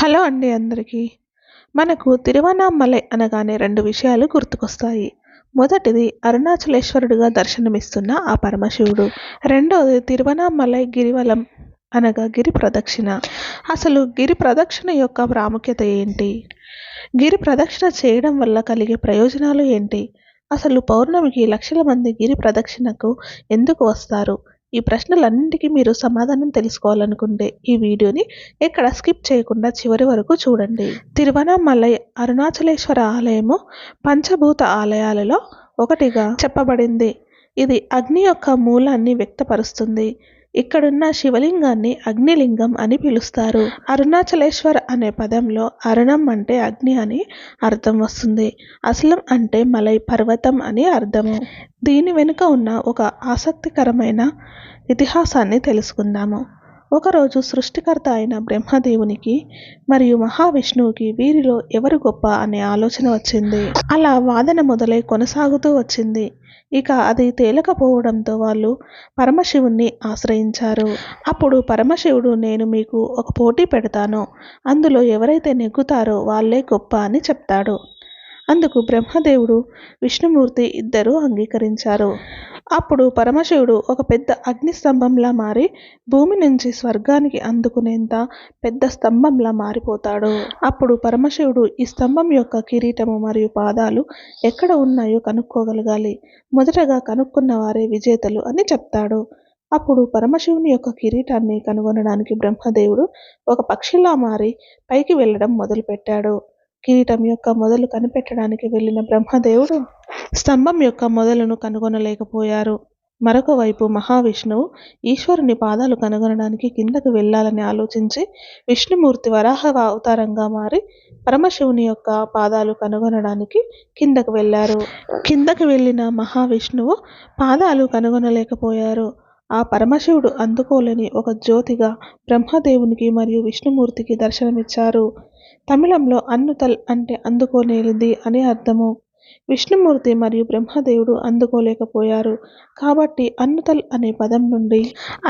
Hello అండి అందరికీ. మనకు తిరువన్నామలై అనగానే 2 విషయాలు గుర్తుకొస్తాయి. మొదటిది అరుణాచలేశ్వరుడుగా దర్శనమిస్తున్న ఆ పరమశివుడు. రెండోది తిరువన్నామలై గిరివలం అనగా గిరి ప్రదక్షిణ. అసలు గిరి ప్రదక్షిణ యొక్క ప్రాముఖ్యత ఏంటి? గిరి ప్రదక్షిణ చేయడం వల్ల కలిగే ప్రయోజనాలు ఏంటి? అసలు పౌర్ణమికి లక్షల మంది గిరి ప్రదక్షిణకు ఎందుకు వస్తారు? ఈ ప్రశ్నలన్నింటికీ మీరు సమాధానం తెలుసుకోవాలనుకుంటే ఈ వీడియోని ఎక్కడ స్కిప్ చేయకుండా చివరి వరకు చూడండి. తిరువన్నామలై అరుణాచలేశ్వర ఆలయము పంచభూత ఆలయాలలో ఒకటిగా చెప్పబడింది. ఇది అగ్ని యొక్క మూలాన్ని వ్యక్తపరుస్తుంది. ఇక్కడున్న శివలింగాన్ని అగ్నిలింగం అని పిలుస్తారు. అరుణాచలేశ్వర్ అనే పదంలో అరుణం అంటే అగ్ని అని అర్థం వస్తుంది. అసలం అంటే మలై పర్వతం అని అర్థము. దీని వెనుక ఉన్న ఒక ఆసక్తికరమైన ఇతిహాసాన్ని తెలుసుకుందాము. ఒకరోజు సృష్టికర్త అయిన బ్రహ్మదేవునికి మరియు మహావిష్ణువుకి వీరిలో ఎవరు గొప్ప అనే ఆలోచన వచ్చింది. అలా వాదన మొదలై కొనసాగుతూ వచ్చింది. ఇక అది తేలకపోవడంతో వాళ్ళు పరమశివుణ్ణి ఆశ్రయించారు. అప్పుడు పరమశివుడు, నేను మీకు ఒక పోటీ పెడతాను, అందులో ఎవరైతే నెగ్గుతారో వాళ్ళే గొప్ప అని చెప్తాడు. అందుకు బ్రహ్మదేవుడు, విష్ణుమూర్తి ఇద్దరూ అంగీకరించారు. అప్పుడు పరమశివుడు ఒక పెద్ద అగ్నిస్తంభంలా మారి భూమి నుంచి స్వర్గానికి అందుకునేంత పెద్ద స్తంభంలా మారిపోతాడు. అప్పుడు పరమశివుడు, ఈ స్తంభం యొక్క కిరీటము మరియు పాదాలు ఎక్కడ ఉన్నాయో కనుక్కోగలగాలి. మొదటగా కనుక్కున్న వారే విజేతలు అని చెప్తాడు. అప్పుడు పరమశివుని యొక్క కిరీటాన్ని కనుగొనడానికి బ్రహ్మదేవుడు ఒక పక్షిలా మారి పైకి వెళ్ళడం మొదలుపెట్టాడు. కిరీటం యొక్క మొదలు కనిపెట్టడానికి వెళ్ళిన బ్రహ్మదేవుడు స్తంభం యొక్క మొదలును కనుగొనలేకపోయారు. మరొక వైపు మహావిష్ణువు ఈశ్వరుని పాదాలు కనుగొనడానికి కిందకు వెళ్ళాలని ఆలోచించి విష్ణుమూర్తి వరాహ అవతారంగా మారి పరమశివుని యొక్క పాదాలు కనుగొనడానికి కిందకు వెళ్ళారు. కిందకు వెళ్ళిన మహావిష్ణువు పాదాలు కనుగొనలేకపోయారు. ఆ పరమశివుడు అందుకోలేని ఒక జ్యోతిగా బ్రహ్మదేవునికి మరియు విష్ణుమూర్తికి దర్శనమిచ్చారు. తమిళంలో అన్నుతల్ అంటే అందుకోలేనిది అని అర్థము. విష్ణుమూర్తి మరియు బ్రహ్మదేవుడు అందుకోలేకపోయారు కాబట్టి అన్నుతల్ అనే పదం నుండి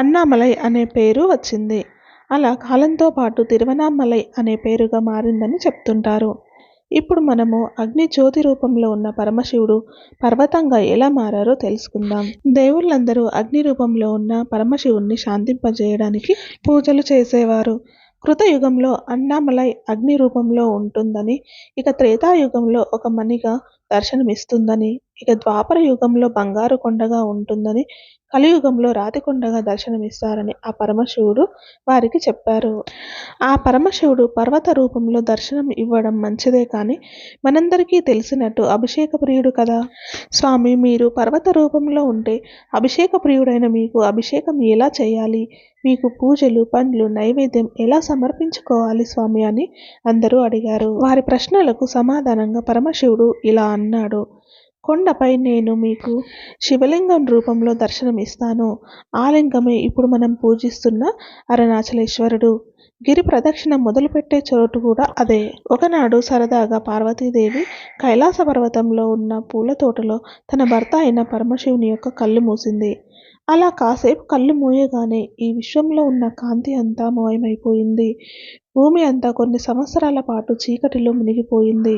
అన్నామలై అనే పేరు వచ్చింది. అలా కాలంతో పాటు తిరువన్నామలై అనే పేరుగా మారిందని చెప్తుంటారు. ఇప్పుడు మనము అగ్ని జ్యోతి రూపంలో ఉన్న పరమశివుడు పర్వతంగా ఎలా మారారో తెలుసుకుందాం. దేవుళ్ళందరూ అగ్ని రూపంలో ఉన్న పరమశివుణ్ణి శాంతింపజేయడానికి పూజలు చేసేవారు. కృతయుగంలో అన్నామలై అగ్ని రూపంలో ఉంటుందని, ఇక త్రేతాయుగంలో ఒక మణిగా దర్శనమిస్తుందని, ఇక ద్వాపర యుగంలో బంగారు కొండగా ఉంటుందని, కలియుగంలో రాతి కొండగా దర్శనమిస్తారని ఆ పరమశివుడు వారికి చెప్పారు. ఆ పరమశివుడు పర్వత రూపంలో దర్శనం ఇవ్వడం మంచిదే కానీ మనందరికీ తెలిసినట్టు అభిషేక ప్రియుడు కదా. స్వామి, మీరు పర్వత రూపంలో ఉంటే అభిషేక ప్రియుడైన మీకు అభిషేకం ఎలా చేయాలి? మీకు పూజలు, పండ్లు, నైవేద్యం ఎలా సమర్పించుకోవాలి స్వామి అని అందరూ అడిగారు. వారి ప్రశ్నలకు సమాధానంగా పరమశివుడు ఇలా అన్నాడు. కొండపై నేను మీకు శివలింగం రూపంలో దర్శనమిస్తాను. ఆ లింగమే ఇప్పుడు మనం పూజిస్తున్న అరుణాచలేశ్వరుడు. గిరి ప్రదక్షిణ మొదలుపెట్టే చోటు కూడా అదే. ఒకనాడు సరదాగా పార్వతీదేవి కైలాస పర్వతంలో ఉన్న పూల తోటలో తన భర్త అయిన పరమశివుని యొక్క కళ్ళు మూసింది. అలా కాసేపు కళ్ళు మూయగానే ఈ విశ్వంలో ఉన్న కాంతి అంతా మాయమైపోయింది. భూమి అంతా కొన్ని సంవత్సరాల పాటు చీకటిలో మునిగిపోయింది.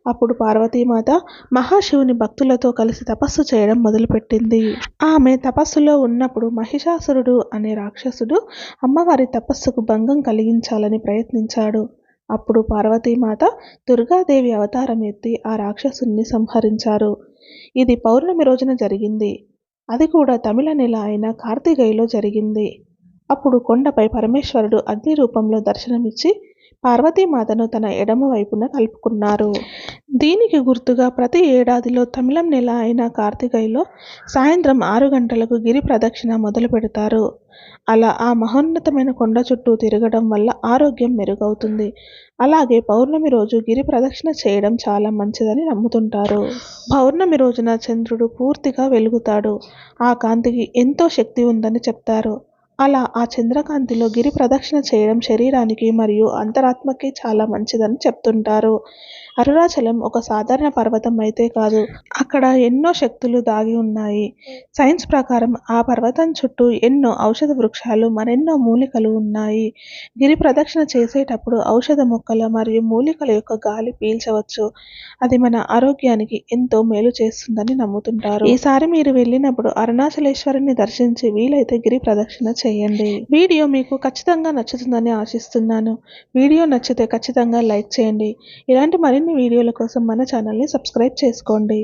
అప్పుడు పార్వతీమాత మహాశివుని భక్తులతో కలిసి తపస్సు చేయడం మొదలుపెట్టింది. ఆమె తపస్సులో ఉన్నప్పుడు మహిషాసురుడు అనే రాక్షసుడు అమ్మవారి తపస్సుకు భంగం కలిగించాలని ప్రయత్నించాడు. అప్పుడు పార్వతీమాత దుర్గాదేవి అవతారం ఎత్తి ఆ రాక్షసుని సంహరించారు. ఇది పౌర్ణమి రోజున జరిగింది. అది కూడా తమిళ నెల అయిన కార్తికైలో జరిగింది. అప్పుడు కొండపై పరమేశ్వరుడు అగ్ని రూపంలో దర్శనమిచ్చి పార్వతీమాతను తన ఎడమ వైపున కలుపుకున్నారు. దీనికి గుర్తుగా ప్రతి ఏడాదిలో తమిళం నెల అయిన కార్తికైలో సాయంత్రం 6 గంటలకు గిరి ప్రదక్షిణ మొదలు పెడతారు. అలా ఆ మహోన్నతమైన కొండ చుట్టూ తిరగడం వల్ల ఆరోగ్యం మెరుగవుతుంది. అలాగే పౌర్ణమి రోజు గిరి ప్రదక్షిణ చేయడం చాలా మంచిదని నమ్ముతుంటారు. పౌర్ణమి రోజున చంద్రుడు పూర్తిగా వెలుగుతాడు. ఆ కాంతికి ఎంతో శక్తి ఉందని చెప్తారు. అలా ఆ చంద్రకాంతిలో గిరి ప్రదక్షిణ చేయడం శరీరానికి మరియు అంతరాత్మకి చాలా మంచిదని చెప్తుంటారు. అరుణాచలం ఒక సాధారణ పర్వతం అయితే కాదు, అక్కడ ఎన్నో శక్తులు దాగి ఉన్నాయి. సైన్స్ ప్రకారం ఆ పర్వతం చుట్టూ ఎన్నో ఔషధ వృక్షాలు, మరెన్నో మూలికలు ఉన్నాయి. గిరి ప్రదక్షిణ చేసేటప్పుడు ఔషధ మొక్కల మరియు మూలికల యొక్క గాలి పీల్చవచ్చు. అది మన ఆరోగ్యానికి ఎంతో మేలు చేస్తుందని నమ్ముతుంటారు. ఈసారి మీరు వెళ్ళినప్పుడు అరుణాచలేశ్వరుని దర్శించి వీలైతే గిరి ప్రదక్షిణ చేయండి. వీడియో మీకు ఖచ్చితంగా నచ్చుతుందని ఆశిస్తున్నాను. వీడియో నచ్చితే ఖచ్చితంగా లైక్ చేయండి. ఇలాంటి మరిన్ని వీడియోల కోసం మన ఛానల్ని సబ్స్క్రైబ్ చేసుకోండి.